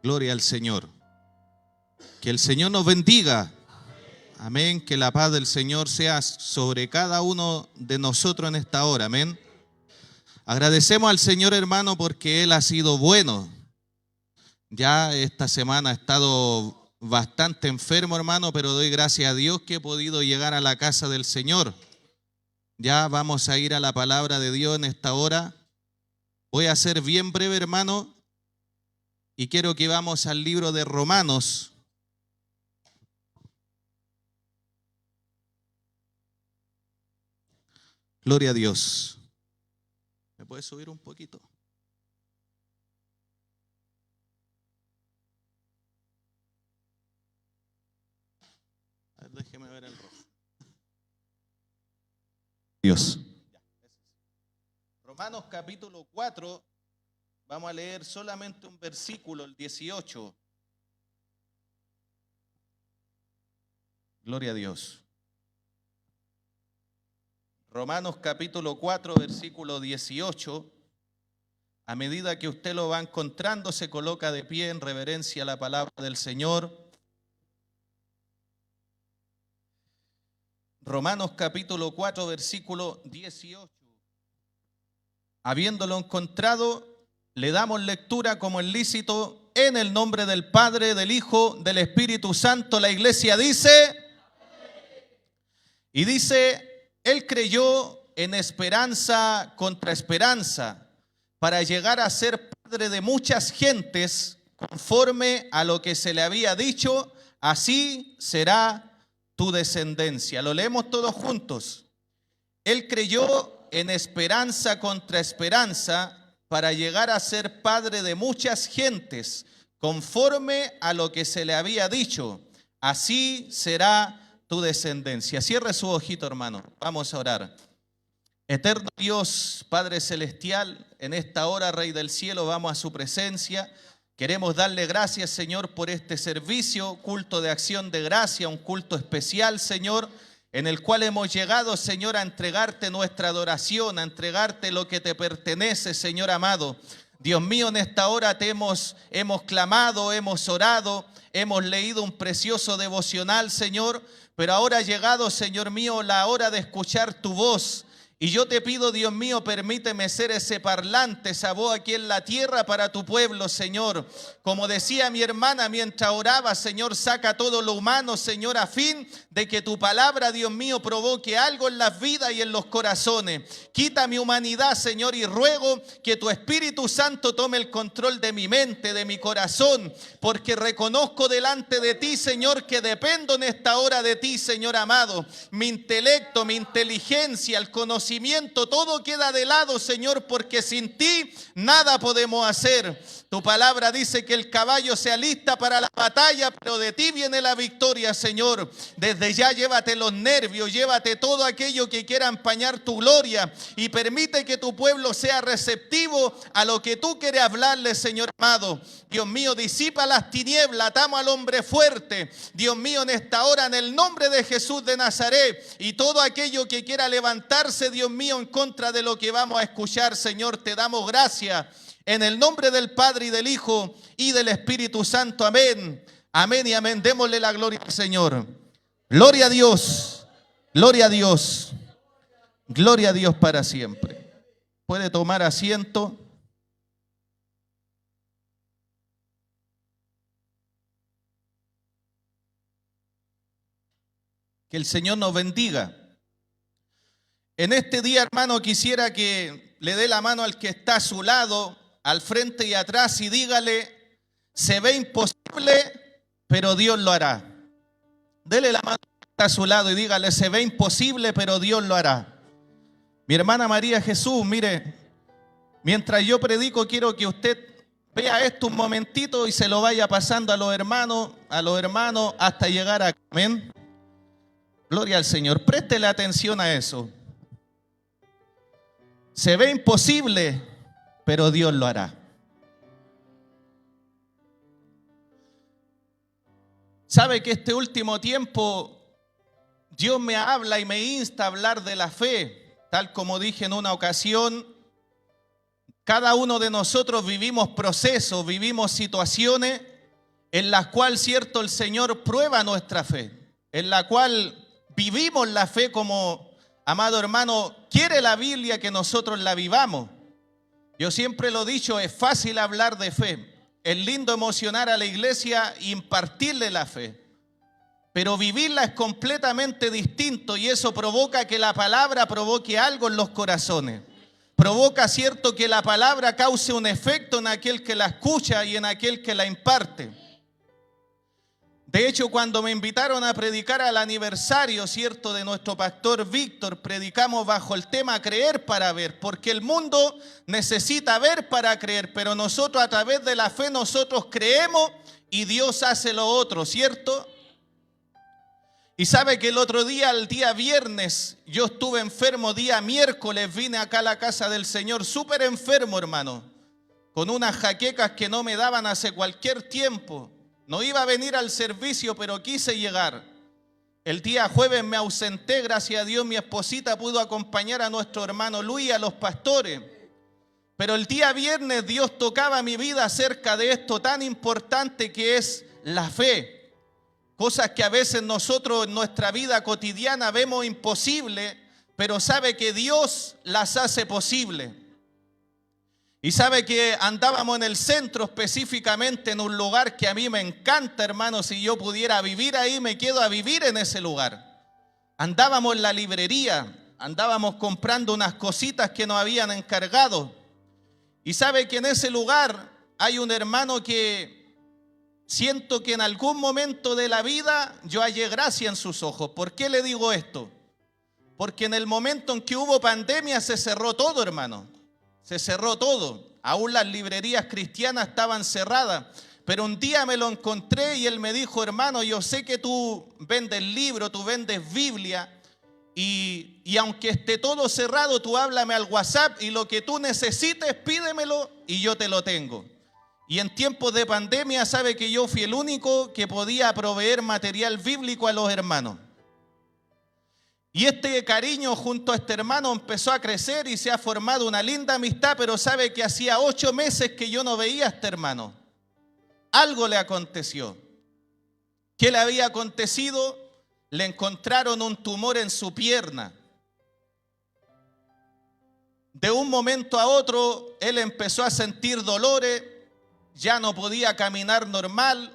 Gloria al Señor. Que el Señor nos bendiga. Amén. Que la paz del Señor sea sobre cada uno de nosotros en esta hora. Amén. Agradecemos al Señor, hermano, porque Él ha sido bueno. Ya esta semana he estado bastante enfermo, hermano, pero doy gracias a Dios que he podido llegar a la casa del Señor. Ya vamos a ir a la palabra de Dios en esta hora. Voy a ser bien breve, hermano, y quiero que vamos al libro de Romanos. Gloria a Dios. ¿Me puedes subir un poquito? A ver, déjeme ver el rojo. Dios. Romanos capítulo 4, vamos a leer solamente un versículo, el 18. Gloria a Dios. Romanos capítulo 4, versículo 18. A medida que usted lo va encontrando, se coloca de pie en reverencia a la palabra del Señor. Romanos capítulo 4, versículo 18. Habiéndolo encontrado, le damos lectura como es lícito, en el nombre del Padre, del Hijo, del Espíritu Santo. La iglesia dice, y dice, Él creyó en esperanza contra esperanza, para llegar a ser padre de muchas gentes, conforme a lo que se le había dicho, así será tu descendencia. Lo leemos todos juntos. Él creyó en esperanza contra esperanza, para llegar a ser padre de muchas gentes, conforme a lo que se le había dicho, así será tu descendencia. Cierre su ojito, hermano. Vamos a orar. Eterno Dios, Padre Celestial, en esta hora, Rey del Cielo, vamos a su presencia. Queremos darle gracias, Señor, por este servicio, culto de acción de gracia, un culto especial, Señor, en el cual hemos llegado, Señor, a entregarte nuestra adoración, a entregarte lo que te pertenece, Señor amado. Dios mío, en esta hora te hemos clamado, hemos orado, hemos leído un precioso devocional, Señor, pero ahora ha llegado, Señor mío, la hora de escuchar tu voz. Y yo te pido, Dios mío, permíteme ser ese parlante, esa voz aquí en la tierra para tu pueblo, Señor. Como decía mi hermana mientras oraba, Señor, saca todo lo humano, Señor, a fin de que tu palabra, Dios mío, provoque algo en las vidas y en los corazones. Quita mi humanidad, Señor, y ruego que tu Espíritu Santo tome el control de mi mente, de mi corazón, porque reconozco delante de ti, Señor, que dependo en esta hora de ti, Señor amado. Mi intelecto, mi inteligencia, el conocimiento, todo queda de lado, Señor, porque sin ti nada podemos hacer. Tu palabra dice que el caballo se alista para la batalla, pero de ti viene la victoria, Señor. Desde ya llévate los nervios, llévate todo aquello que quiera empañar tu gloria y permite que tu pueblo sea receptivo a lo que tú quieres hablarle, Señor amado. Dios mío, disipa las tinieblas, atamos al hombre fuerte. Dios mío, en esta hora, en el nombre de Jesús de Nazaret, y todo aquello que quiera levantarse, Dios mío, en contra de lo que vamos a escuchar, Señor, te damos gracias. En el nombre del Padre y del Hijo y del Espíritu Santo. Amén. Amén y amén. Démosle la gloria al Señor. Gloria a Dios. Gloria a Dios. Gloria a Dios para siempre. Puede tomar asiento. Que el Señor nos bendiga. En este día, hermano, quisiera que le dé la mano al que está a su lado, al frente y atrás, y dígale, se ve imposible, pero Dios lo hará. Dele la mano al que está a su lado y dígale, se ve imposible, pero Dios lo hará. Mi hermana María Jesús, mire, mientras yo predico, quiero que usted vea esto un momentito y se lo vaya pasando a los hermanos, hasta llegar acá. Amén. Gloria al Señor. Préstele atención a eso. Se ve imposible, pero Dios lo hará. ¿Sabe que este último tiempo Dios me habla y me insta a hablar de la fe? Tal como dije en una ocasión, cada uno de nosotros vivimos procesos, vivimos situaciones en la cual, cierto, el Señor prueba nuestra fe, en la cual vivimos la fe como, amado hermano, quiere la Biblia que nosotros la vivamos. Yo siempre lo he dicho, es fácil hablar de fe, es lindo emocionar a la iglesia e impartirle la fe, pero vivirla es completamente distinto y eso provoca que la palabra provoque algo en los corazones. Provoca, cierto, que la palabra cause un efecto en aquel que la escucha y en aquel que la imparte. De hecho, cuando me invitaron a predicar al aniversario, cierto, de nuestro pastor Víctor, predicamos bajo el tema creer para ver, porque el mundo necesita ver para creer, pero nosotros a través de la fe nosotros creemos y Dios hace lo otro, ¿cierto? Y sabe que el otro día, el día viernes, yo estuve enfermo, día miércoles vine acá a la casa del Señor, súper enfermo, hermano, con unas jaquecas que no me daban hace cualquier tiempo. No iba a venir al servicio, pero quise llegar. El día jueves me ausenté, gracias a Dios mi esposita pudo acompañar a nuestro hermano Luis, a los pastores. Pero el día viernes Dios tocaba mi vida acerca de esto tan importante que es la fe. Cosas que a veces nosotros en nuestra vida cotidiana vemos imposible, pero sabe que Dios las hace posible. Y sabe que andábamos en el centro, específicamente en un lugar que a mí me encanta, hermano. Si yo pudiera vivir ahí, me quedo a vivir en ese lugar. Andábamos en la librería, andábamos comprando unas cositas que nos habían encargado. Y sabe que en ese lugar hay un hermano que siento que en algún momento de la vida yo hallé gracia en sus ojos. ¿Por qué le digo esto? Porque en el momento en que hubo pandemia se cerró todo, hermano. Se cerró todo. Aún las librerías cristianas estaban cerradas. Pero un día me lo encontré y él me dijo, hermano, yo sé que tú vendes libros, tú vendes Biblia. Y aunque esté todo cerrado, tú háblame al WhatsApp y lo que tú necesites, pídemelo y yo te lo tengo. Y en tiempos de pandemia sabe que yo fui el único que podía proveer material bíblico a los hermanos. Y este cariño junto a este hermano empezó a crecer y se ha formado una linda amistad, pero sabe que hacía 8 meses que yo no veía a este hermano. Algo le aconteció. ¿Qué le había acontecido? Le encontraron un tumor en su pierna. De un momento a otro, él empezó a sentir dolores, ya no podía caminar normal,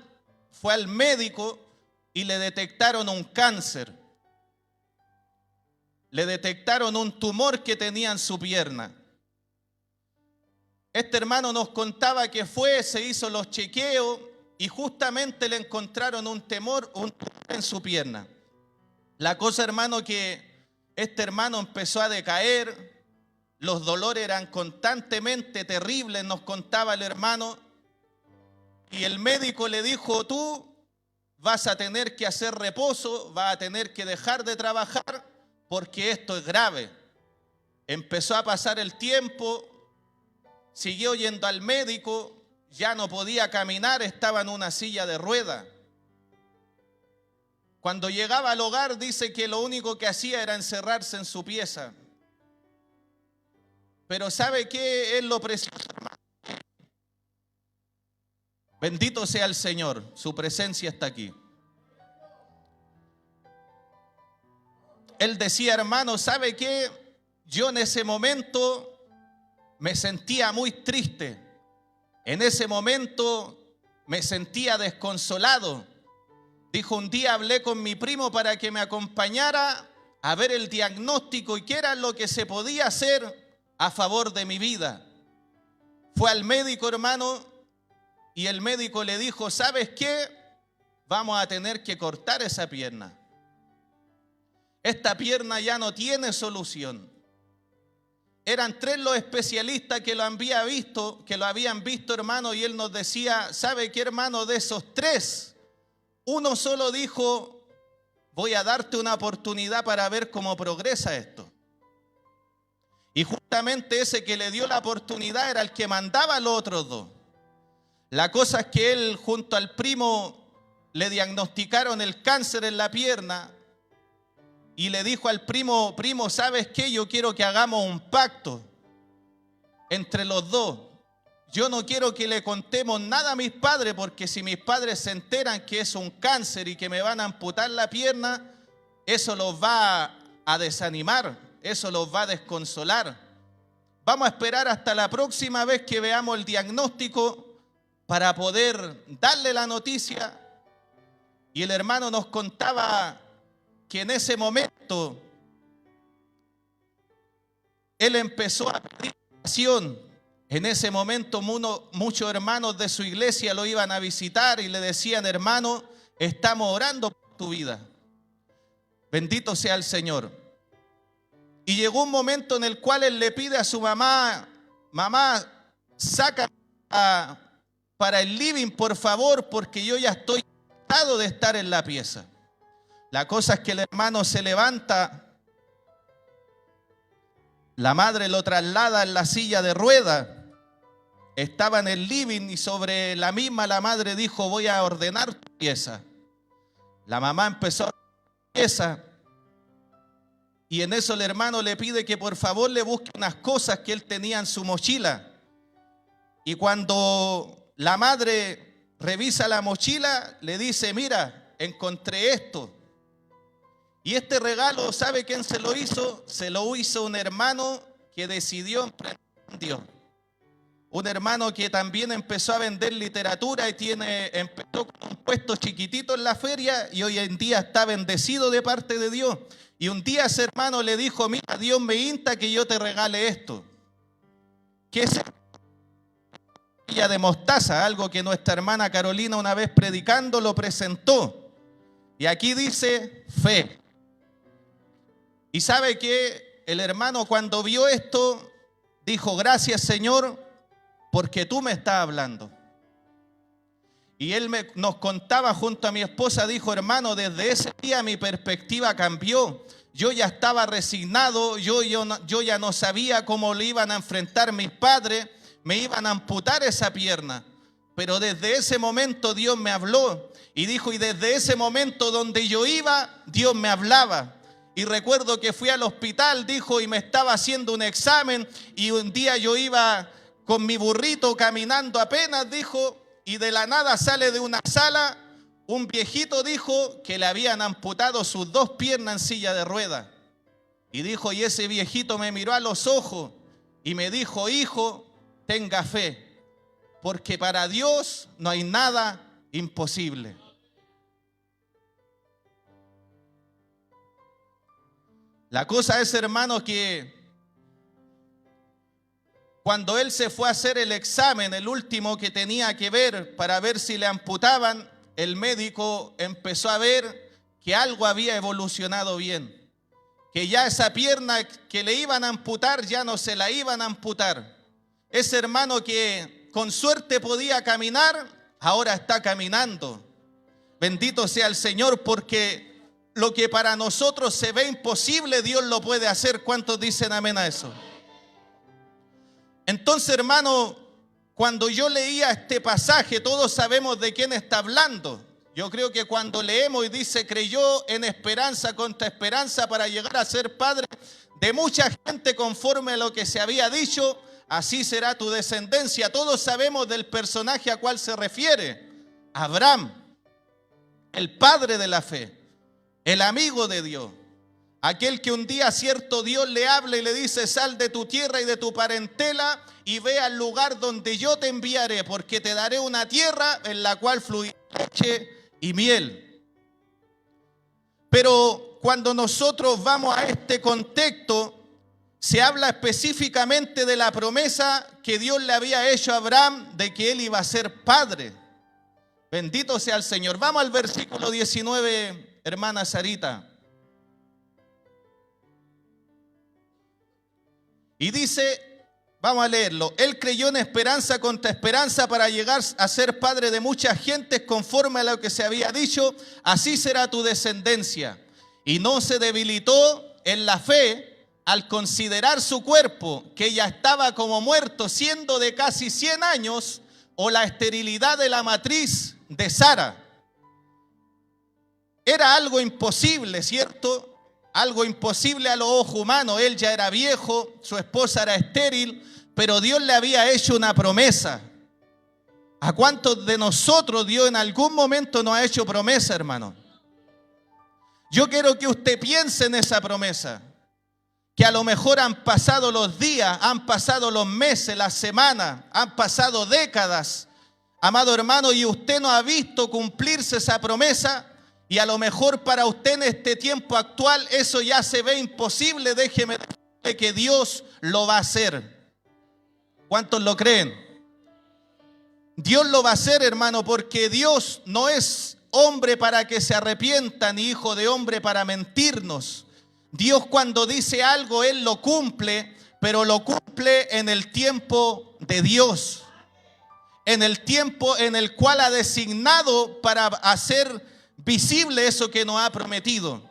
fue al médico y le detectaron un cáncer. Le detectaron un tumor que tenía en su pierna. Este hermano nos contaba que se hizo los chequeos y justamente le encontraron un tumor en su pierna. La cosa, hermano, que este hermano empezó a decaer, los dolores eran constantemente terribles, nos contaba el hermano, y el médico le dijo, tú vas a tener que hacer reposo, vas a tener que dejar de trabajar, porque esto es grave. Empezó a pasar el tiempo, siguió yendo al médico, ya no podía caminar, estaba en una silla de ruedas. Cuando llegaba al hogar dice que lo único que hacía era encerrarse en su pieza. Pero ¿sabe qué es lo precioso? Bendito sea el Señor, su presencia está aquí. Él decía, hermano, ¿sabe qué? Yo en ese momento me sentía muy triste. En ese momento me sentía desconsolado. Dijo, un día hablé con mi primo para que me acompañara a ver el diagnóstico y qué era lo que se podía hacer a favor de mi vida. Fue al médico, hermano, y el médico le dijo, ¿sabes qué? Vamos a tener que cortar esa pierna. Esta pierna ya no tiene solución. Eran 3 los especialistas que lo habían visto, hermano, y él nos decía, ¿sabe qué, hermano? De esos 3, uno solo dijo, voy a darte una oportunidad para ver cómo progresa esto. Y justamente ese que le dio la oportunidad era el que mandaba a los otros 2. La cosa es que él junto al primo le diagnosticaron el cáncer en la pierna y le dijo al primo, ¿sabes qué? Yo quiero que hagamos un pacto entre los 2. yo no quiero que le contemos nada a mis padres, porque si mis padres se enteran que es un cáncer y que me van a amputar la pierna, eso los va a desanimar, eso los va a desconsolar. Vamos a esperar hasta la próxima vez que veamos el diagnóstico para poder darle la noticia. Y el hermano nos contaba que en ese momento él empezó a pedir oración. En ese momento muchos hermanos de su iglesia lo iban a visitar y le decían: hermano, estamos orando por tu vida. Bendito sea el Señor. Y llegó un momento en el cual él le pide a su mamá: mamá, saca para el living, por favor, porque yo ya estoy cansado de estar en la pieza. La cosa es que el hermano se levanta, la madre lo traslada en la silla de ruedas, estaba en el living y sobre la misma la madre dijo: voy a ordenar tu pieza. La mamá empezó a ordenar la pieza y en eso el hermano le pide que por favor le busque unas cosas que él tenía en su mochila. Y cuando la madre revisa la mochila, le dice: mira, encontré esto. Y este regalo, ¿sabe quién se lo hizo? Se lo hizo un hermano que decidió emprender en Dios. Un hermano que también empezó a vender literatura y empezó con un puesto chiquitito en la feria y hoy en día está bendecido de parte de Dios. Y un día ese hermano le dijo: mira, Dios me insta que yo te regale esto. ¿Qué es? Semilla de mostaza, algo que nuestra hermana Carolina una vez predicando lo presentó. Y aquí dice fe. Y sabe que el hermano cuando vio esto dijo: gracias, Señor, porque tú me estás hablando. Y él nos contaba junto a mi esposa, dijo: hermano, desde ese día mi perspectiva cambió. Yo ya estaba resignado, yo ya no sabía cómo le iban a enfrentar mis padres, me iban a amputar esa pierna. Pero desde ese momento Dios me habló y dijo, y desde ese momento donde yo iba, Dios me hablaba. Y recuerdo que fui al hospital, dijo, y me estaba haciendo un examen y un día yo iba con mi burrito caminando apenas, dijo, y de la nada sale de una sala un viejito, dijo, que le habían amputado sus 2 piernas en silla de ruedas. Y dijo, y ese viejito me miró a los ojos y me dijo: hijo, tenga fe, porque para Dios no hay nada imposible. La cosa es, hermanos, que cuando él se fue a hacer el examen, el último que tenía que ver para ver si le amputaban, el médico empezó a ver que algo había evolucionado bien, que ya esa pierna que le iban a amputar ya no se la iban a amputar. Ese hermano que con suerte podía caminar, ahora está caminando. Bendito sea el Señor, porque lo que para nosotros se ve imposible, Dios lo puede hacer. ¿Cuántos dicen amén a eso? Entonces, hermano, cuando yo leía este pasaje, todos sabemos de quién está hablando. Yo creo que cuando leemos y dice: creyó en esperanza contra esperanza para llegar a ser padre de mucha gente conforme a lo que se había dicho, así será tu descendencia. Todos sabemos del personaje a cual se refiere: Abraham, el padre de la fe, el amigo de Dios, aquel que un día cierto Dios le habla y le dice: sal de tu tierra y de tu parentela y ve al lugar donde yo te enviaré, porque te daré una tierra en la cual fluirá leche y miel. Pero cuando nosotros vamos a este contexto, se habla específicamente de la promesa que Dios le había hecho a Abraham de que él iba a ser padre. Bendito sea el Señor. Vamos al versículo 19, hermana Sarita. Y dice, vamos a leerlo: él creyó en esperanza contra esperanza para llegar a ser padre de muchas gentes conforme a lo que se había dicho, así será tu descendencia. Y no se debilitó en la fe al considerar su cuerpo, que ya estaba como muerto, siendo de casi 100 años, o la esterilidad de la matriz de Sara. Era algo imposible, ¿cierto? Algo imposible a los ojos humanos. Él ya era viejo, su esposa era estéril, pero Dios le había hecho una promesa. ¿A cuántos de nosotros Dios en algún momento nos ha hecho promesa, hermano? Yo quiero que usted piense en esa promesa, que a lo mejor han pasado los días, han pasado los meses, las semanas, han pasado décadas, amado hermano, y usted no ha visto cumplirse esa promesa, y a lo mejor para usted en este tiempo actual eso ya se ve imposible. Déjeme decirle que Dios lo va a hacer. ¿Cuántos lo creen? Dios lo va a hacer, hermano, porque Dios no es hombre para que se arrepienta, ni hijo de hombre para mentirnos. Dios cuando dice algo, Él lo cumple, pero lo cumple en el tiempo de Dios, en el tiempo en el cual ha designado para hacer visible eso que nos ha prometido.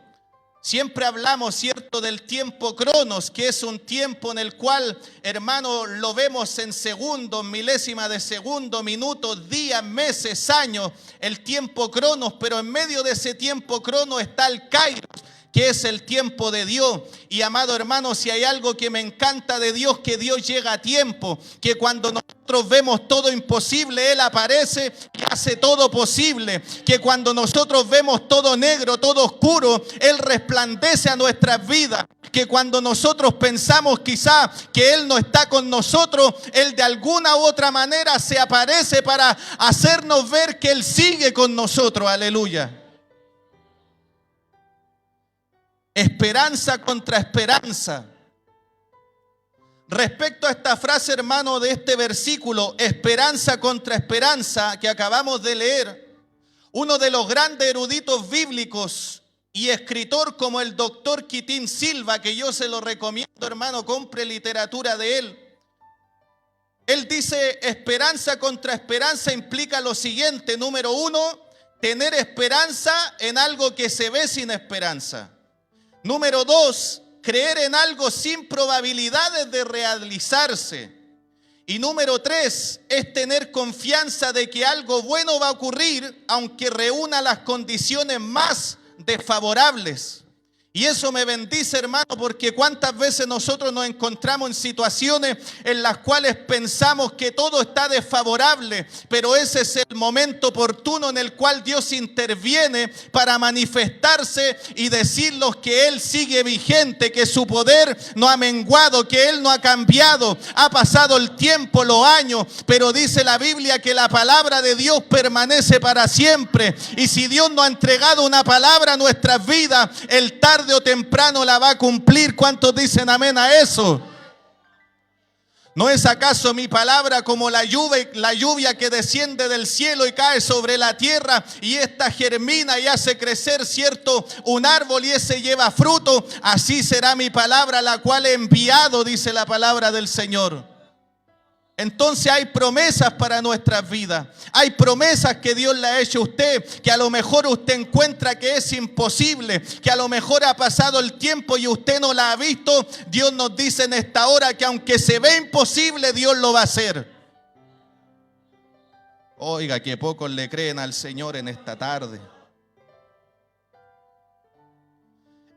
Siempre hablamos, ¿cierto?, del tiempo cronos, que es un tiempo en el cual, hermano, lo vemos en segundos, milésimas de segundo, minutos, días, meses, años, el tiempo cronos, pero en medio de ese tiempo cronos está el kairos, que es el tiempo de Dios. Y amado hermano, si hay algo que me encanta de Dios, que Dios llega a tiempo, que cuando nosotros vemos todo imposible, Él aparece y hace todo posible, que cuando nosotros vemos todo negro, todo oscuro, Él resplandece a nuestras vidas, que cuando nosotros pensamos quizá que Él no está con nosotros, Él de alguna u otra manera se aparece para hacernos ver que Él sigue con nosotros, aleluya. Esperanza contra esperanza. Respecto a esta frase, hermano, de este versículo, esperanza contra esperanza, que acabamos de leer, uno de los grandes eruditos bíblicos y escritor como el doctor Quitín Silva, que yo se lo recomiendo, hermano, compre literatura de él. Él dice, esperanza contra esperanza implica lo siguiente: número uno, tener esperanza en algo que se ve sin esperanza. Número dos, creer en algo sin probabilidades de realizarse. Y número tres, es tener confianza de que algo bueno va a ocurrir, aunque reúna las condiciones más desfavorables. Y eso me bendice, hermano, porque cuántas veces nosotros nos encontramos en situaciones en las cuales pensamos que todo está desfavorable, pero ese es el momento oportuno en el cual Dios interviene para manifestarse y decirnos que Él sigue vigente, que su poder no ha menguado, que Él no ha cambiado. Ha pasado el tiempo, los años, pero dice la Biblia que la palabra de Dios permanece para siempre. Y si Dios nos ha entregado una palabra a nuestras vidas, el tarde o temprano la va a cumplir. ¿Cuántos dicen amén a eso? ¿No es acaso mi palabra como la lluvia que desciende del cielo y cae sobre la tierra, y ésta germina y hace crecer, cierto, un árbol, y ese lleva fruto? Así será mi palabra, la cual he enviado, dice la palabra del Señor. Entonces hay promesas para nuestras vidas. Hay promesas que Dios le ha hecho a usted, que a lo mejor usted encuentra que es imposible, que a lo mejor ha pasado el tiempo y usted no la ha visto. Dios nos dice en esta hora que aunque se ve imposible, Dios lo va a hacer. Oiga, que pocos le creen al Señor en esta tarde.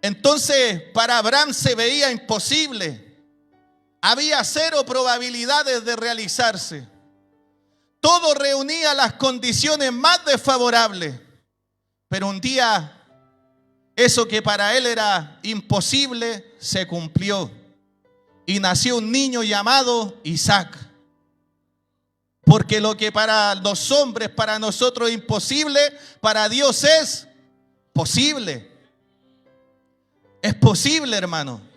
Entonces, para Abraham se veía imposible. Había cero probabilidades de realizarse. Todo reunía las condiciones más desfavorables. Pero un día, eso que para él era imposible, se cumplió. Y nació un niño llamado Isaac. Porque lo que para los hombres, para nosotros es imposible, para Dios es posible. Es posible, hermano.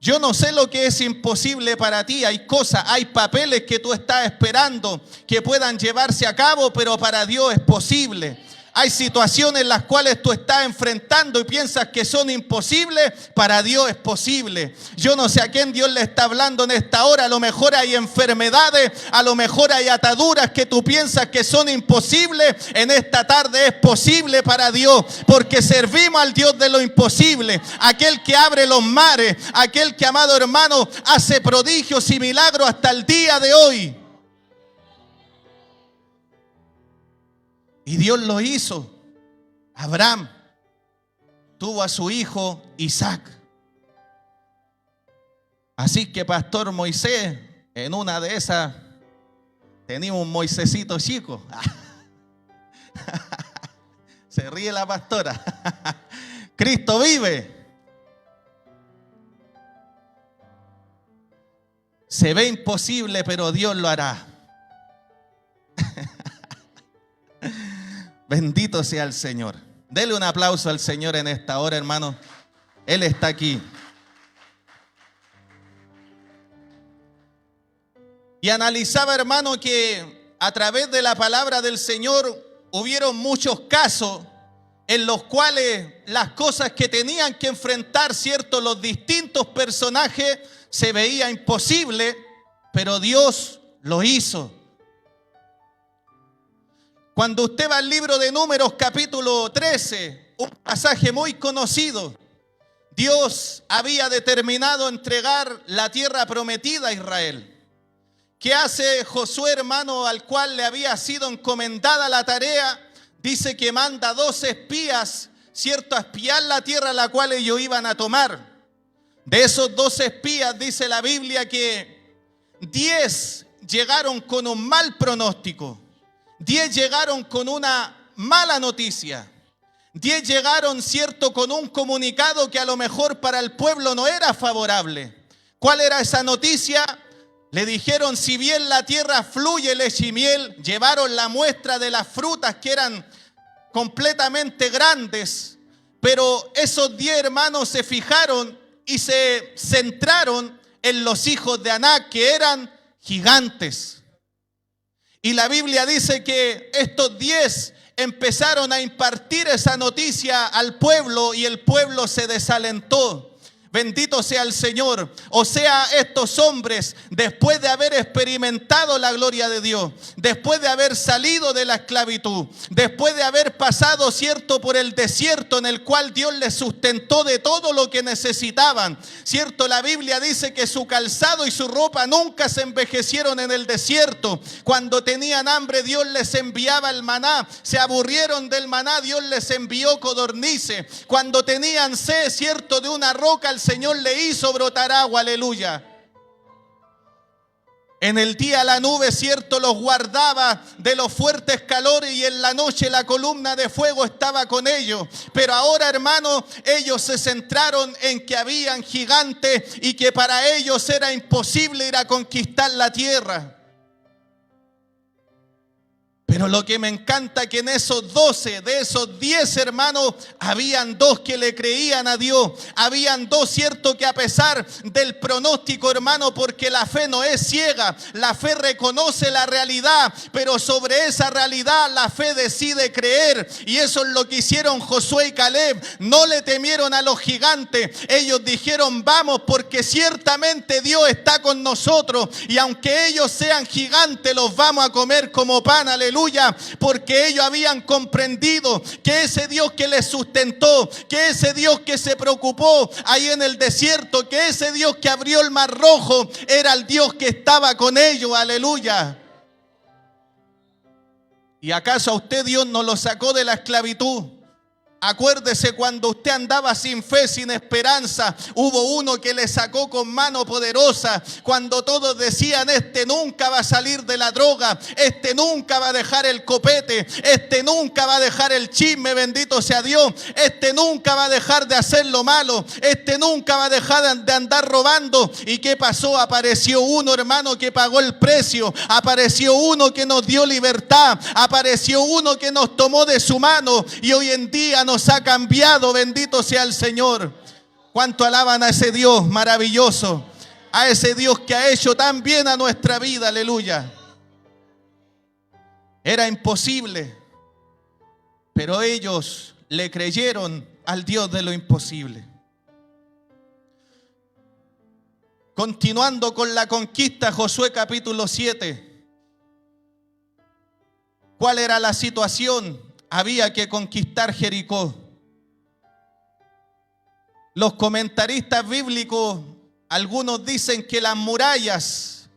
Yo no sé lo que es imposible para ti. Hay cosas, hay papeles que tú estás esperando que puedan llevarse a cabo, pero para Dios es posible. Hay situaciones en las cuales tú estás enfrentando y piensas que son imposibles, para Dios es posible. Yo no sé a quién Dios le está hablando en esta hora. A lo mejor hay enfermedades, a lo mejor hay ataduras que tú piensas que son imposibles. En esta tarde es posible para Dios, porque servimos al Dios de lo imposible, aquel que abre los mares, aquel que, amado hermano, hace prodigios y milagros hasta el día de hoy. Y Dios lo hizo. Abraham tuvo a su hijo Isaac. Así que, Pastor Moisés, En una de esas teníamos un Moisésito chico. Se ríe la pastora. Cristo vive. Se ve imposible, pero Dios lo hará. Bendito sea el Señor. Dele un aplauso al Señor en esta hora, hermano. Él está aquí. Y analizaba, hermano, que a través de la palabra del Señor hubieron muchos casos en los cuales las cosas que tenían que enfrentar, ¿cierto?, los distintos personajes, se veía imposible, pero Dios lo hizo. Cuando usted va al libro de Números capítulo 13, un pasaje muy conocido, Dios había determinado entregar la tierra prometida a Israel. ¿Qué hace Josué, hermano, al cual le había sido encomendada la tarea? Dice que manda 2 espías, ¿cierto?, a espiar la tierra a la cual ellos iban a tomar. De esos 2 espías dice la Biblia que 10 llegaron con un mal pronóstico, 10 llegaron con una mala noticia, 10 llegaron, ¿cierto?, con un comunicado que a lo mejor para el pueblo no era favorable. ¿Cuál era esa noticia? Le dijeron, si bien la tierra fluye leche y miel, llevaron la muestra de las frutas que eran completamente grandes, pero esos 10 hermanos se fijaron y se centraron en los hijos de Anac, que eran gigantes. Y la Biblia dice que estos 10 empezaron a impartir esa noticia al pueblo y el pueblo se desalentó. Bendito sea el Señor. O sea, estos hombres, después de haber experimentado la gloria de Dios, después de haber salido de la esclavitud, después de haber pasado, cierto, por el desierto en el cual Dios les sustentó de todo lo que necesitaban, cierto, la Biblia dice que su calzado y su ropa nunca se envejecieron en el desierto. Cuando tenían hambre, Dios les enviaba el maná. Se aburrieron del maná, Dios les envió codornices. Cuando tenían sed, cierto, de una roca, el Señor le hizo brotar agua, aleluya. En el día la nube, cierto, los guardaba de los fuertes calores y en la noche la columna de fuego estaba con ellos. Pero ahora, hermano, ellos se centraron en que habían gigantes y que para ellos era imposible ir a conquistar la tierra. Pero lo que me encanta es que en esos 12, de esos 10 hermanos, habían 2 que le creían a Dios. Habían 2, cierto, que a pesar del pronóstico, hermano, porque la fe no es ciega, la fe reconoce la realidad, pero sobre esa realidad la fe decide creer. Y eso es lo que hicieron Josué y Caleb. No le temieron a los gigantes. Ellos dijeron, vamos, porque ciertamente Dios está con nosotros. Y aunque ellos sean gigantes, los vamos a comer como pan, aleluya. Porque ellos habían comprendido que ese Dios que les sustentó, que ese Dios que se preocupó ahí en el desierto, que ese Dios que abrió el mar rojo, era el Dios que estaba con ellos, aleluya. ¿Y acaso a usted Dios no lo sacó de la esclavitud? Acuérdese, cuando usted andaba sin fe, sin esperanza, hubo uno que le sacó con mano poderosa. Cuando todos decían, este nunca va a salir de la droga, este nunca va a dejar el copete, este nunca va a dejar el chisme, bendito sea Dios, este nunca va a dejar de hacer lo malo, este nunca va a dejar de andar robando. ¿Y qué pasó? Apareció uno, hermano, que pagó el precio, apareció uno que nos dio libertad, apareció uno que nos tomó de su mano y hoy en día nos ha cambiado, bendito sea el Señor. ¿Cuánto alaban a ese Dios maravilloso? A ese Dios que ha hecho tan bien a nuestra vida, aleluya. Era imposible, pero ellos le creyeron al Dios de lo imposible. Continuando con la conquista, Josué capítulo 7. ¿Cuál era la situación? Había que conquistar Jericó. Los comentaristas bíblicos, algunos dicen que las murallas,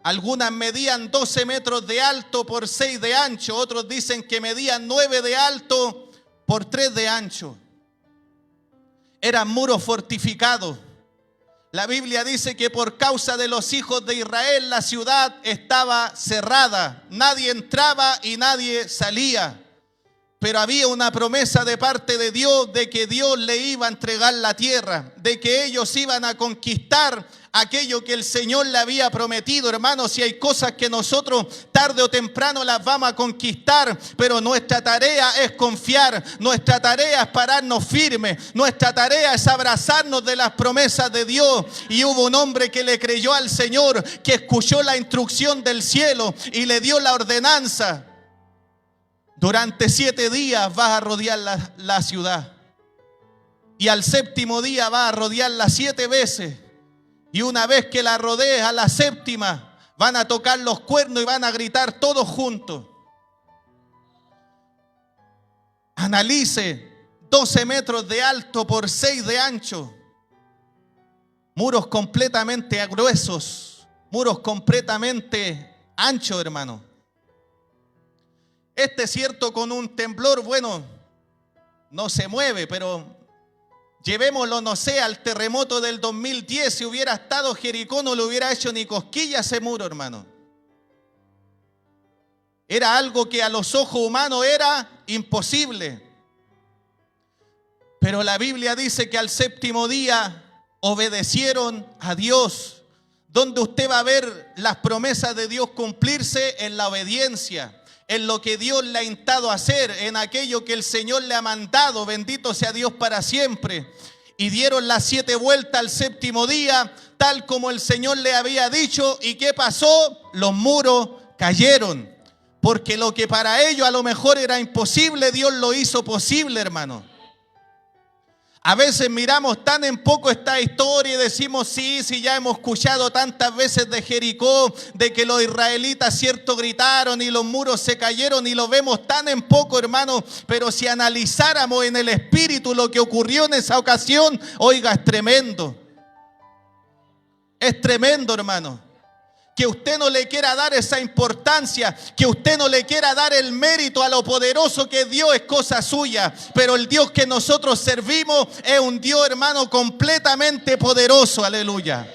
algunas medían 12 metros de alto por 6 de ancho, otros dicen que medían 9 de alto por 3 de ancho. Eran muros fortificados. La Biblia dice que por causa de los hijos de Israel la ciudad estaba cerrada. Nadie entraba y nadie salía. Pero había una promesa de parte de Dios de que Dios le iba a entregar la tierra, de que ellos iban a conquistar aquello que el Señor le había prometido. Hermanos, si hay cosas que nosotros tarde o temprano las vamos a conquistar, pero nuestra tarea es confiar, nuestra tarea es pararnos firmes, nuestra tarea es abrazarnos de las promesas de Dios. Y hubo un hombre que le creyó al Señor, que escuchó la instrucción del cielo y le dio la ordenanza. Durante 7 días vas a rodear la ciudad. Y al 7º día vas a rodearla 7 veces. Y una vez que la rodees a la 7ª, van a tocar los cuernos y van a gritar todos juntos. Analice: 12 metros de alto por 6 de ancho. Muros completamente gruesos. Muros completamente anchos, hermano. Este desierto con un temblor, bueno, no se mueve, pero llevémoslo, no sé, al terremoto del 2010. Si hubiera estado Jericó, no le hubiera hecho ni cosquilla ese muro, hermano. Era algo que a los ojos humanos era imposible. Pero la Biblia dice que al 7º día obedecieron a Dios. Donde usted va a ver las promesas de Dios cumplirse en la obediencia, en lo que Dios le ha instado a hacer, en aquello que el Señor le ha mandado. Bendito sea Dios para siempre. Y dieron las 7 vueltas al 7º día, tal como el Señor le había dicho. ¿Y qué pasó? Los muros cayeron. Porque lo que para ellos a lo mejor era imposible, Dios lo hizo posible, hermano. A veces miramos tan en poco esta historia y decimos, sí, ya hemos escuchado tantas veces de Jericó, de que los israelitas cierto gritaron y los muros se cayeron, y lo vemos tan en poco, hermano. Pero si analizáramos en el espíritu lo que ocurrió en esa ocasión, oiga, es tremendo. Es tremendo, hermano. Que usted no le quiera dar esa importancia, que usted no le quiera dar el mérito a lo poderoso que es Dios, es cosa suya. Pero el Dios que nosotros servimos es un Dios, hermano, completamente poderoso. Aleluya.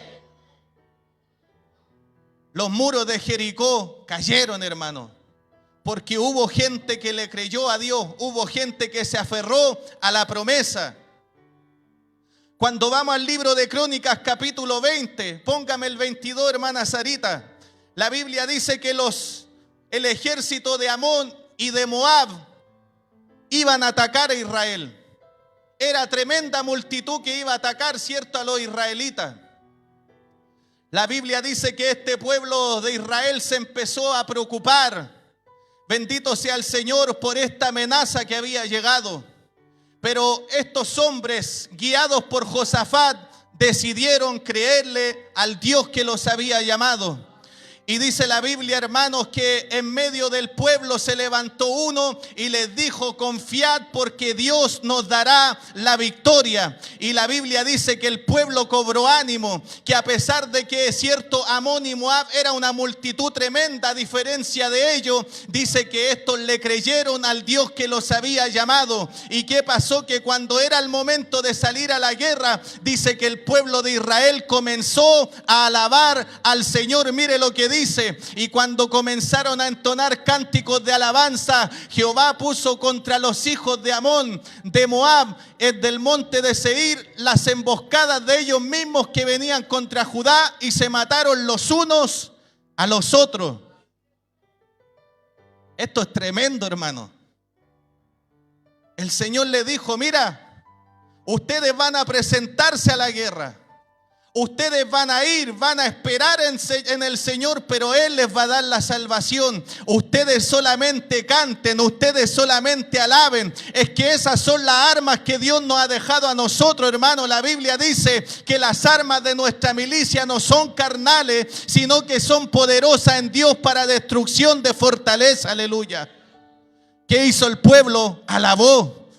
Los muros de Jericó cayeron, hermano, porque hubo gente que le creyó a Dios, hubo gente que se aferró a la promesa. Cuando vamos al libro de Crónicas capítulo 20, póngame el 22, hermana Sarita. La Biblia dice que el ejército de Amón y de Moab iban a atacar a Israel. Era tremenda multitud que iba a atacar, cierto, a los israelitas. La Biblia dice que este pueblo de Israel se empezó a preocupar. Bendito sea el Señor por esta amenaza que había llegado. Pero estos hombres, guiados por Josafat, decidieron creerle al Dios que los había llamado. Y dice la Biblia, hermanos, que en medio del pueblo se levantó uno y les dijo: confiad porque Dios nos dará la victoria. Y la Biblia dice que el pueblo cobró ánimo, que a pesar de que cierto Amón y Moab era una multitud tremenda, a diferencia de ellos, dice que estos le creyeron al Dios que los había llamado. ¿Y qué pasó? Que cuando era el momento de salir a la guerra, dice que el pueblo de Israel comenzó a alabar al Señor. Mire lo que dice: y cuando comenzaron a entonar cánticos de alabanza, Jehová puso contra los hijos de Amón, de Moab, del monte de Seir, las emboscadas de ellos mismos que venían contra Judá, y se mataron los unos a los otros. Esto es tremendo, hermano. El Señor le dijo: mira, ustedes van a presentarse a la guerra. Ustedes van a ir, van a esperar en el Señor, pero Él les va a dar la salvación. Ustedes solamente canten, ustedes solamente alaben. Es que esas son las armas que Dios nos ha dejado a nosotros, hermano. La Biblia dice que las armas de nuestra milicia no son carnales, sino que son poderosas en Dios para destrucción de fortaleza. Aleluya. ¿Qué hizo el pueblo? Alabó.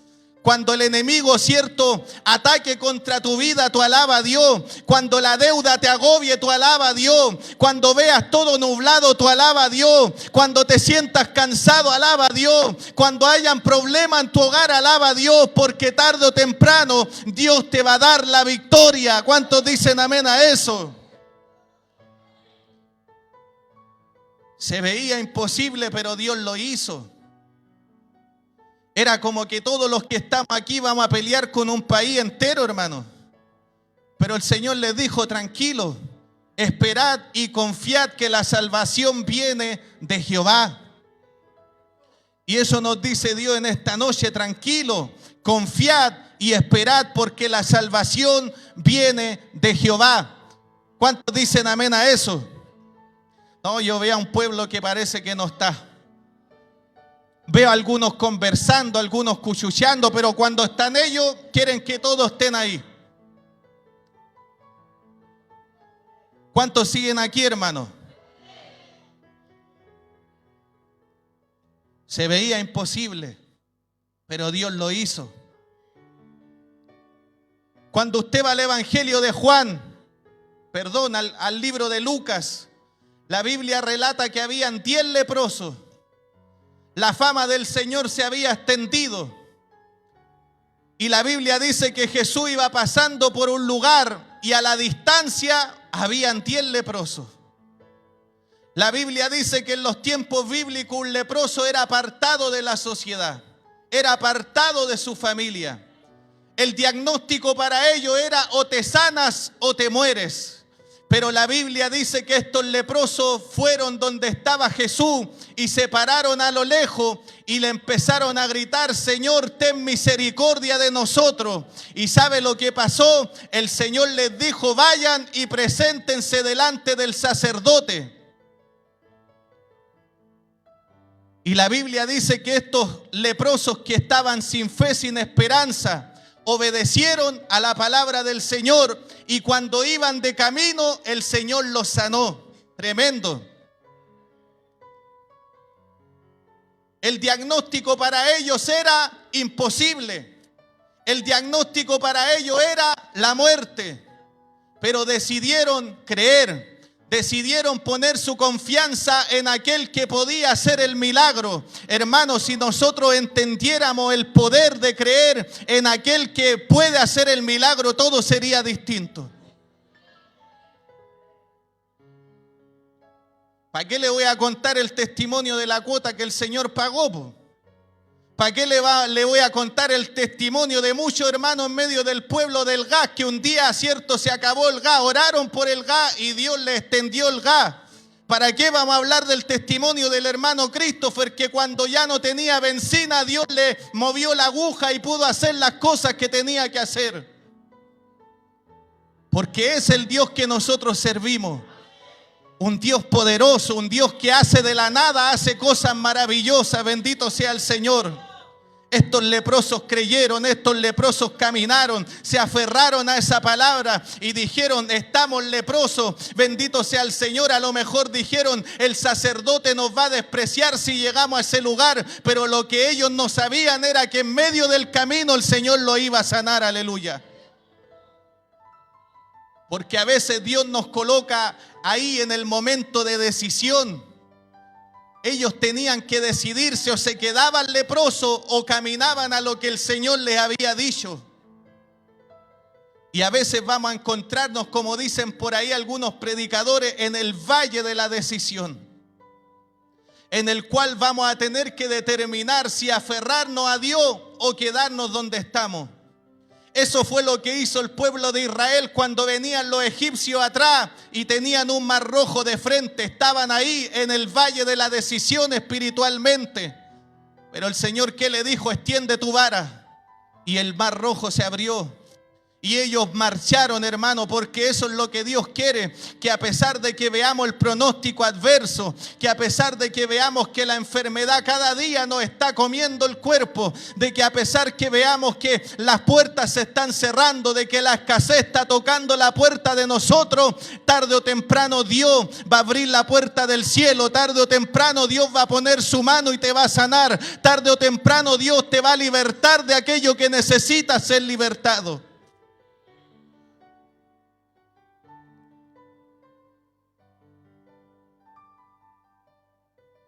Cuando el enemigo, cierto, ataque contra tu vida, tú alaba a Dios. Cuando la deuda te agobie, tú alaba a Dios. Cuando veas todo nublado, tú alaba a Dios. Cuando te sientas cansado, alaba a Dios. Cuando hayan problemas en tu hogar, alaba a Dios, porque tarde o temprano Dios te va a dar la victoria. ¿Cuántos dicen amén a eso? Se veía imposible, pero Dios lo hizo. Era como que todos los que estamos aquí vamos a pelear con un país entero, hermano. Pero el Señor les dijo, tranquilo, esperad y confiad que la salvación viene de Jehová. Y eso nos dice Dios en esta noche, tranquilo, confiad y esperad porque la salvación viene de Jehová. ¿Cuántos dicen amén a eso? No, yo veo a un pueblo que parece que no está. Veo a algunos conversando, algunos cuchucheando, pero cuando están ellos, quieren que todos estén ahí. ¿Cuántos siguen aquí, hermano? Se veía imposible, pero Dios lo hizo. Cuando usted va al Evangelio de Juan, al libro de Lucas, la Biblia relata que habían 10 leprosos. La fama del Señor se había extendido. Y la Biblia dice que Jesús iba pasando por un lugar y a la distancia habían 10 leprosos. La Biblia dice que en los tiempos bíblicos un leproso era apartado de la sociedad, era apartado de su familia. El diagnóstico para ellos era o te sanas o te mueres. Pero la Biblia dice que estos leprosos fueron donde estaba Jesús y se pararon a lo lejos y le empezaron a gritar, Señor, ten misericordia de nosotros. ¿Y sabe lo que pasó? El Señor les dijo, vayan y preséntense delante del sacerdote. Y la Biblia dice que estos leprosos que estaban sin fe, sin esperanza, obedecieron a la palabra del Señor y cuando iban de camino, el Señor los sanó. Tremendo. El diagnóstico para ellos era imposible. El diagnóstico para ellos era la muerte. Pero decidieron creer. Decidieron poner su confianza en aquel que podía hacer el milagro. Hermanos, si nosotros entendiéramos el poder de creer en aquel que puede hacer el milagro, todo sería distinto. ¿Para qué le voy a contar el testimonio de la cuota que el Señor pagó? ¿Para qué le voy a contar el testimonio de muchos hermanos en medio del pueblo del gas que un día, cierto, se acabó el gas, oraron por el gas y Dios le extendió el gas? ¿Para qué vamos a hablar del testimonio del hermano Christopher que cuando ya no tenía benzina Dios le movió la aguja y pudo hacer las cosas que tenía que hacer? Porque es el Dios que nosotros servimos. Un Dios poderoso, un Dios que hace de la nada, hace cosas maravillosas. Bendito sea el Señor. Estos leprosos creyeron, estos leprosos caminaron, se aferraron a esa palabra y dijeron, estamos leprosos, bendito sea el Señor. A lo mejor dijeron, el sacerdote nos va a despreciar si llegamos a ese lugar, pero lo que ellos no sabían era que en medio del camino el Señor lo iba a sanar, aleluya. Porque a veces Dios nos coloca ahí en el momento de decisión. Ellos tenían que decidirse, o se quedaban leprosos o caminaban a lo que el Señor les había dicho. Y a veces vamos a encontrarnos, como dicen por ahí algunos predicadores, en el valle de la decisión, en el cual vamos a tener que determinar si aferrarnos a Dios o quedarnos donde estamos. Eso fue lo que hizo el pueblo de Israel cuando venían los egipcios atrás y tenían un mar rojo de frente. Estaban ahí en el valle de la decisión espiritualmente. Pero el Señor, ¿qué le dijo? Extiende tu vara. Y el mar rojo se abrió. Y ellos marcharon, hermano, porque eso es lo que Dios quiere, que a pesar de que veamos el pronóstico adverso, que a pesar de que veamos que la enfermedad cada día nos está comiendo el cuerpo, de que a pesar que veamos que las puertas se están cerrando, de que la escasez está tocando la puerta de nosotros, tarde o temprano Dios va a abrir la puerta del cielo, tarde o temprano Dios va a poner su mano y te va a sanar, tarde o temprano Dios te va a libertar de aquello que necesita ser libertado.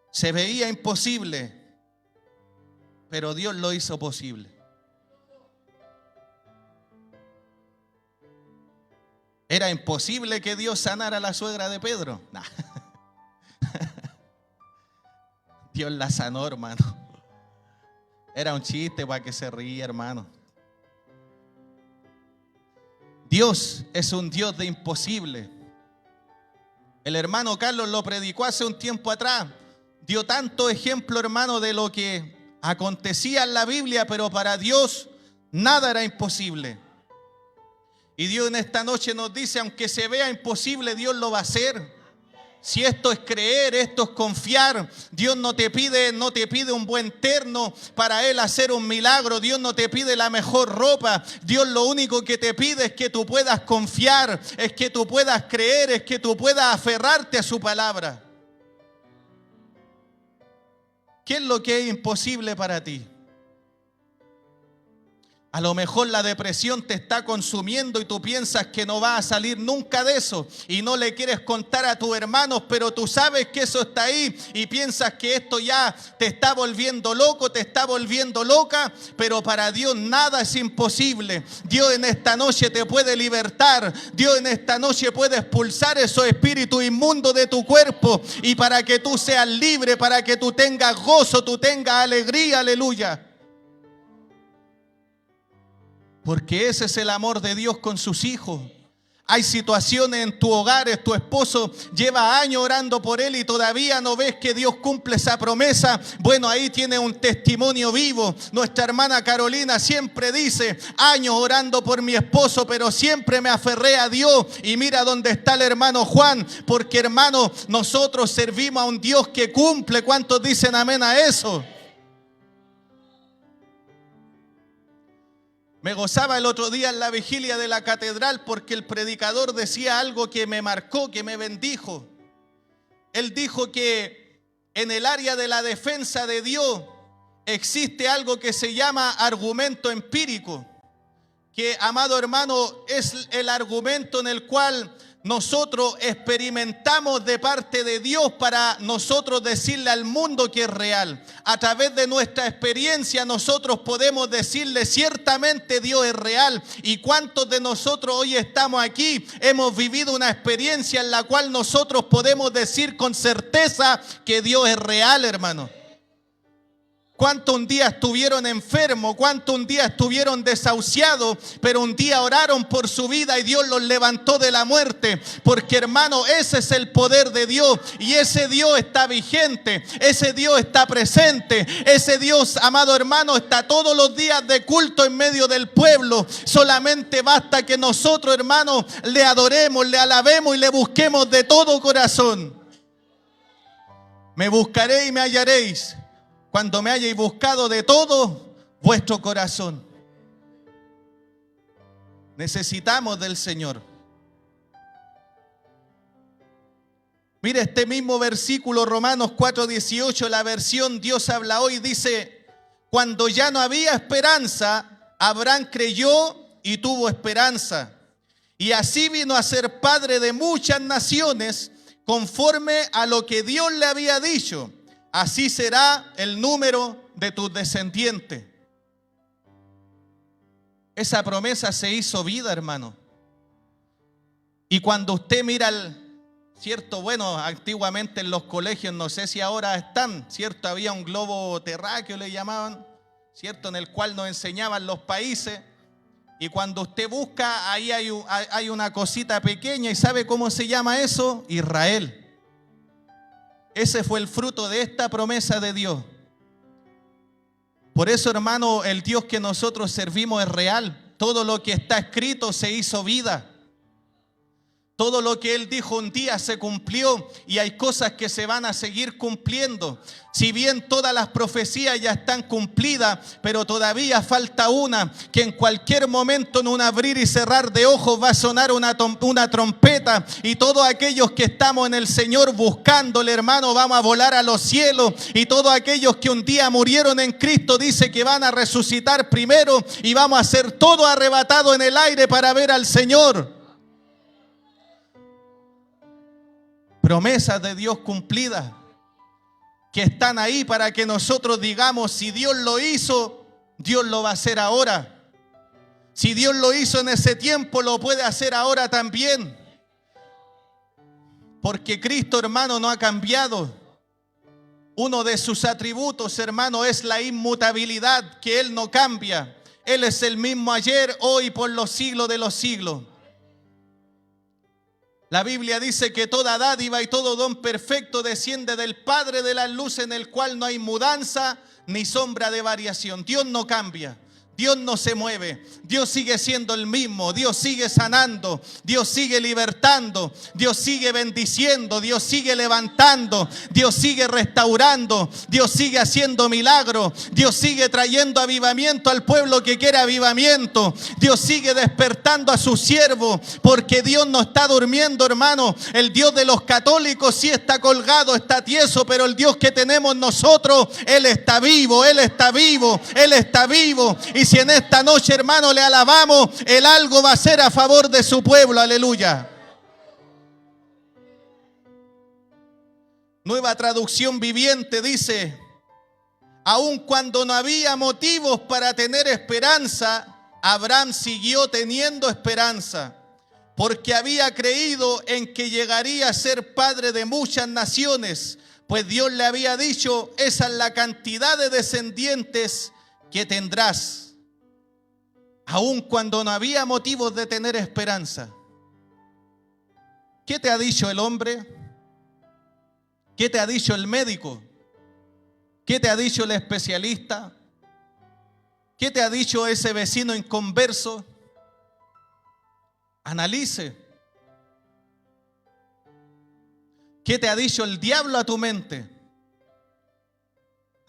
Se veía imposible, pero Dios lo hizo posible. ¿Era imposible que Dios sanara a la suegra de Pedro? Nah. Dios la sanó, hermano. Era un chiste para que se ría, hermano. Dios es un Dios de imposible. El hermano Carlos lo predicó hace un tiempo atrás. Dio tanto ejemplo, hermano, de lo que acontecía en la Biblia, pero para Dios nada era imposible. Y Dios en esta noche nos dice, aunque se vea imposible, Dios lo va a hacer. Si esto es creer, esto es confiar. Dios no te pide un buen terno para Él hacer un milagro. Dios no te pide la mejor ropa. Dios lo único que te pide es que tú puedas confiar, es que tú puedas creer, es que tú puedas aferrarte a su palabra. ¿Qué es lo que es imposible para ti? A lo mejor la depresión te está consumiendo y tú piensas que no vas a salir nunca de eso y no le quieres contar a tus hermanos, pero tú sabes que eso está ahí y piensas que esto ya te está volviendo loco, te está volviendo loca, pero para Dios nada es imposible. Dios en esta noche te puede libertar, Dios en esta noche puede expulsar esos espíritus inmundos de tu cuerpo y para que tú seas libre, para que tú tengas gozo, tú tengas alegría, aleluya. Porque ese es el amor de Dios con sus hijos. Hay situaciones en tu hogar, tu esposo lleva años orando por él y todavía no ves que Dios cumple esa promesa. Bueno, ahí tiene un testimonio vivo. Nuestra hermana Carolina siempre dice, años orando por mi esposo, pero siempre me aferré a Dios. Y mira dónde está el hermano Juan, porque hermano, nosotros servimos a un Dios que cumple. ¿Cuántos dicen amén a eso? Me gozaba el otro día en la vigilia de la catedral porque el predicador decía algo que me marcó, que me bendijo. Él dijo que en el área de la defensa de Dios existe algo que se llama argumento empírico, que, amado hermano, es el argumento en el cual nosotros experimentamos de parte de Dios para nosotros decirle al mundo que es real. A través de nuestra experiencia nosotros podemos decirle ciertamente Dios es real. ¿Y cuántos de nosotros hoy estamos aquí? Hemos vivido una experiencia en la cual nosotros podemos decir con certeza que Dios es real, hermano. ¿Cuántos un día estuvieron enfermos? ¿Cuántos un día estuvieron desahuciados? Pero un día oraron por su vida y Dios los levantó de la muerte. Porque hermano, ese es el poder de Dios. Y ese Dios está vigente. Ese Dios está presente. Ese Dios, amado hermano, está todos los días de culto en medio del pueblo. Solamente basta que nosotros, hermano, le adoremos, le alabemos y le busquemos de todo corazón. Me buscaré y me hallaréis cuando me hayáis buscado de todo vuestro corazón. Necesitamos del Señor. Mire este mismo versículo, Romanos 4:18, la versión Dios habla hoy, dice: cuando ya no había esperanza, Abraham creyó y tuvo esperanza. Y así vino a ser padre de muchas naciones, conforme a lo que Dios le había dicho. Así será el número de tus descendientes. Esa promesa se hizo vida, hermano. Y cuando usted mira cierto, bueno, antiguamente en los colegios, no sé si ahora están, cierto, había un globo terráqueo, le llamaban, cierto, en el cual nos enseñaban los países. Y cuando usted busca, ahí hay una cosita pequeña. ¿Y sabe cómo se llama eso? Israel. Ese fue el fruto de esta promesa de Dios. Por eso, hermano, el Dios que nosotros servimos es real. Todo lo que está escrito se hizo vida. Todo lo que Él dijo un día se cumplió y hay cosas que se van a seguir cumpliendo. Si bien todas las profecías ya están cumplidas, pero todavía falta una, que en cualquier momento en un abrir y cerrar de ojos va a sonar una trompeta y todos aquellos que estamos en el Señor buscándole, hermano, vamos a volar a los cielos, y todos aquellos que un día murieron en Cristo dice que van a resucitar primero y vamos a ser todos arrebatados en el aire para ver al Señor. Promesas de Dios cumplidas que están ahí para que nosotros digamos, si Dios lo hizo, Dios lo va a hacer ahora. Si Dios lo hizo en ese tiempo, lo puede hacer ahora también. Porque Cristo, hermano, no ha cambiado. Uno de sus atributos, hermano, es la inmutabilidad, que Él no cambia. Él es el mismo ayer, hoy y por los siglos de los siglos. La Biblia dice que toda dádiva y todo don perfecto desciende del Padre de las luces, en el cual no hay mudanza ni sombra de variación. Dios no cambia. Dios no se mueve, Dios sigue siendo el mismo, Dios sigue sanando, Dios sigue libertando, Dios sigue bendiciendo, Dios sigue levantando, Dios sigue restaurando, Dios sigue haciendo milagros, Dios sigue trayendo avivamiento al pueblo que quiere avivamiento, Dios sigue despertando a sus siervos, porque Dios no está durmiendo, hermano. El Dios de los católicos sí está colgado, está tieso, pero el Dios que tenemos nosotros, Él está vivo, Él está vivo, Él está vivo. Y si en esta noche, hermano, le alabamos, Él algo va a hacer a favor de su pueblo. Aleluya. Nueva Traducción Viviente dice: aun cuando no había motivos para tener esperanza, Abraham siguió teniendo esperanza, porque había creído en que llegaría a ser padre de muchas naciones, pues Dios le había dicho: esa es la cantidad de descendientes que tendrás. Aun cuando no había motivos de tener esperanza. ¿Qué te ha dicho el hombre? ¿Qué te ha dicho el médico? ¿Qué te ha dicho el especialista? ¿Qué te ha dicho ese vecino inconverso? Analice. ¿Qué te ha dicho el diablo a tu mente?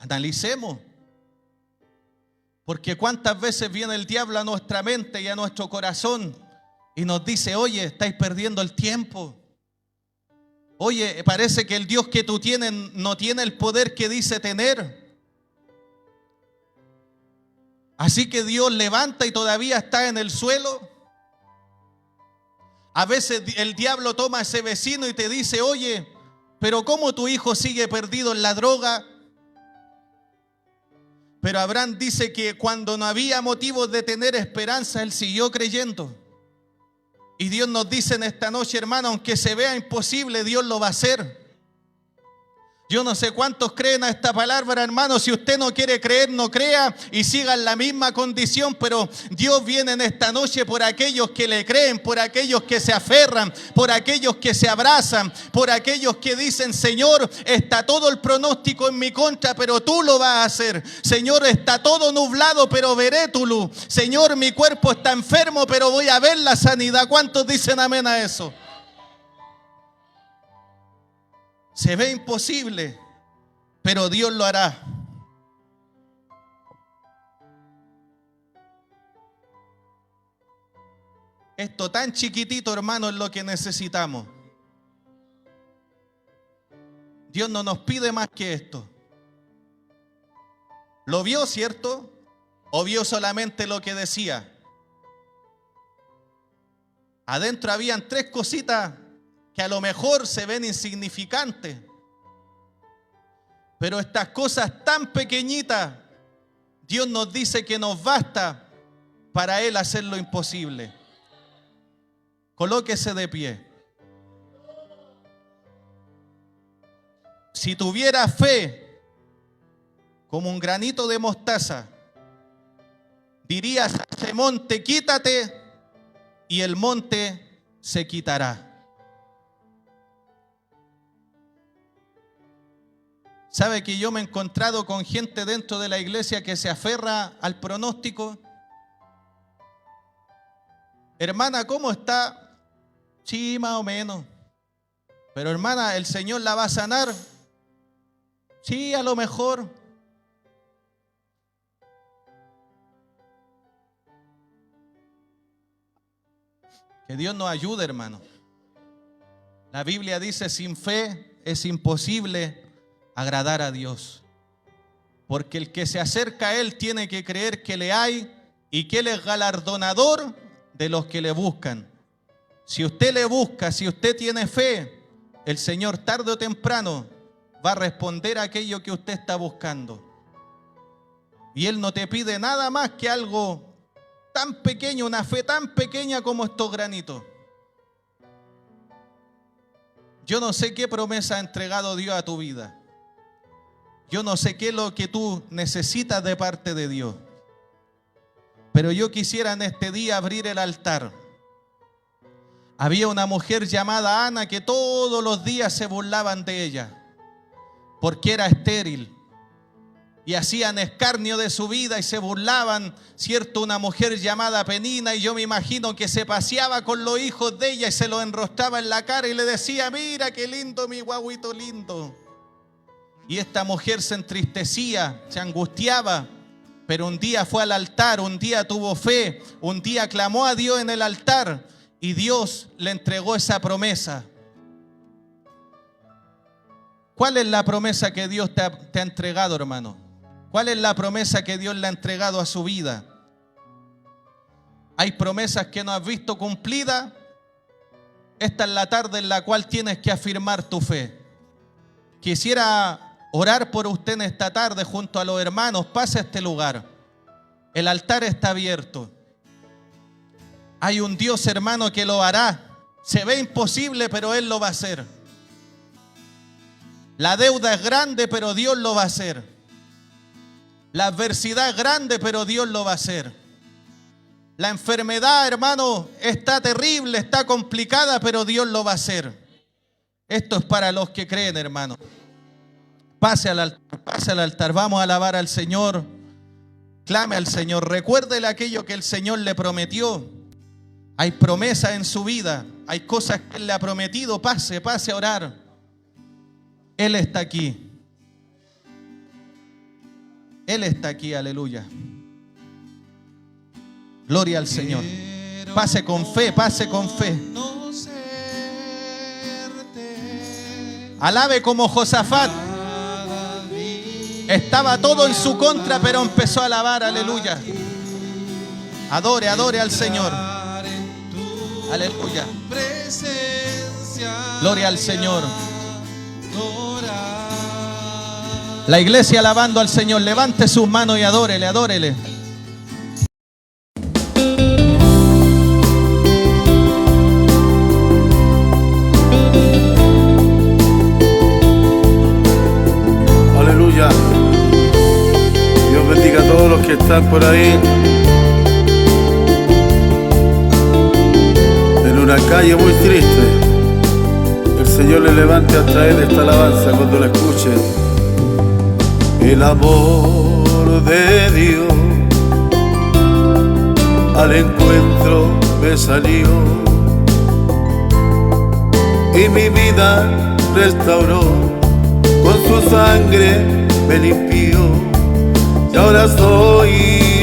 Analicemos. Porque cuántas veces viene el diablo a nuestra mente y a nuestro corazón y nos dice: oye, estáis perdiendo el tiempo. Oye, parece que el Dios que tú tienes no tiene el poder que dice tener. Así que Dios levanta y todavía está en el suelo. A veces el diablo toma a ese vecino y te dice: oye, pero ¿cómo tu hijo sigue perdido en la droga? Pero Abraham dice que cuando no había motivos de tener esperanza, él siguió creyendo. Y Dios nos dice en esta noche, hermano, aunque se vea imposible, Dios lo va a hacer. Yo no sé cuántos creen a esta palabra, hermano. Si usted no quiere creer, no crea y siga en la misma condición. Pero Dios viene en esta noche por aquellos que le creen, por aquellos que se aferran, por aquellos que se abrazan, por aquellos que dicen: Señor, está todo el pronóstico en mi contra, pero tú lo vas a hacer. Señor, está todo nublado, pero veré tu luz. Señor, mi cuerpo está enfermo, pero voy a ver la sanidad. ¿Cuántos dicen amén a eso? Se ve imposible, pero Dios lo hará. Esto tan chiquitito, hermano, es lo que necesitamos. Dios no nos pide más que esto. ¿Lo vio, cierto? ¿O vio solamente lo que decía? Adentro habían tres cositas que a lo mejor se ven insignificantes, pero estas cosas tan pequeñitas, Dios nos dice que nos basta para Él hacer lo imposible. Colóquese de pie. Si tuviera fe como un granito de mostaza, dirías a ese monte: quítate, y el monte se quitará. ¿Sabe que yo me he encontrado con gente dentro de la iglesia que se aferra al pronóstico? hermana, ¿cómo está? Sí, más o menos. Pero hermana, ¿el Señor la va a sanar? Sí, a lo mejor. Que Dios nos ayude, hermano. La Biblia dice, sin fe es imposible agradar a Dios. Porque el que se acerca a Él tiene que creer que le hay y que Él es galardonador de los que le buscan. Si usted le busca, si usted tiene fe, el Señor tarde o temprano va a responder a aquello que usted está buscando. Y Él no te pide nada más que algo tan pequeño, una fe tan pequeña como estos granitos. Yo no sé qué promesa ha entregado Dios a tu vida. Yo no sé qué es lo que tú necesitas de parte de Dios. Pero yo quisiera en este día abrir el altar. Había una mujer llamada Ana que todos los días se burlaban de ella porque era estéril. Y hacían escarnio de su vida y se burlaban, ¿cierto? Una mujer llamada Penina, y yo me imagino que se paseaba con los hijos de ella y se los enrostraba en la cara y le decía, mira qué lindo mi guaguito lindo. Y esta mujer se entristecía, se angustiaba, pero un día fue al altar, un día tuvo fe, un día clamó a Dios en el altar y Dios le entregó esa promesa. ¿Cuál es la promesa que Dios te ha entregado, hermano? ¿Cuál es la promesa que Dios le ha entregado a su vida? Hay promesas que no has visto cumplidas. Esta es la tarde en la cual tienes que afirmar tu fe. Quisiera orar por usted en esta tarde junto a los hermanos. Pase a este lugar. El altar está abierto. Hay un Dios, hermano, que lo hará. Se ve imposible, pero Él lo va a hacer. La deuda es grande, pero Dios lo va a hacer. La adversidad es grande, pero Dios lo va a hacer. La enfermedad, hermano, está terrible, está complicada, pero Dios lo va a hacer. Esto es para los que creen, hermano. Pase al altar, vamos a alabar al Señor. Clame al Señor, recuérdele aquello que el Señor le prometió. Hay promesas en su vida, hay cosas que Él le ha prometido. Pase a orar. Él está aquí. Él está aquí, aleluya. Gloria al Señor. Pase con fe, pase con fe. Alabe como Josafat. Estaba todo en su contra, pero empezó a alabar, aleluya. Adore al Señor. Aleluya. Gloria al Señor. La iglesia alabando al Señor. Levante sus manos y adórele. Aleluya. Dios bendiga a todos los que están por ahí. En una calle muy triste, el Señor le levante a traer esta alabanza cuando la escuche. El amor de Dios al encuentro me salió y mi vida restauró, con su sangre me limpió y ahora soy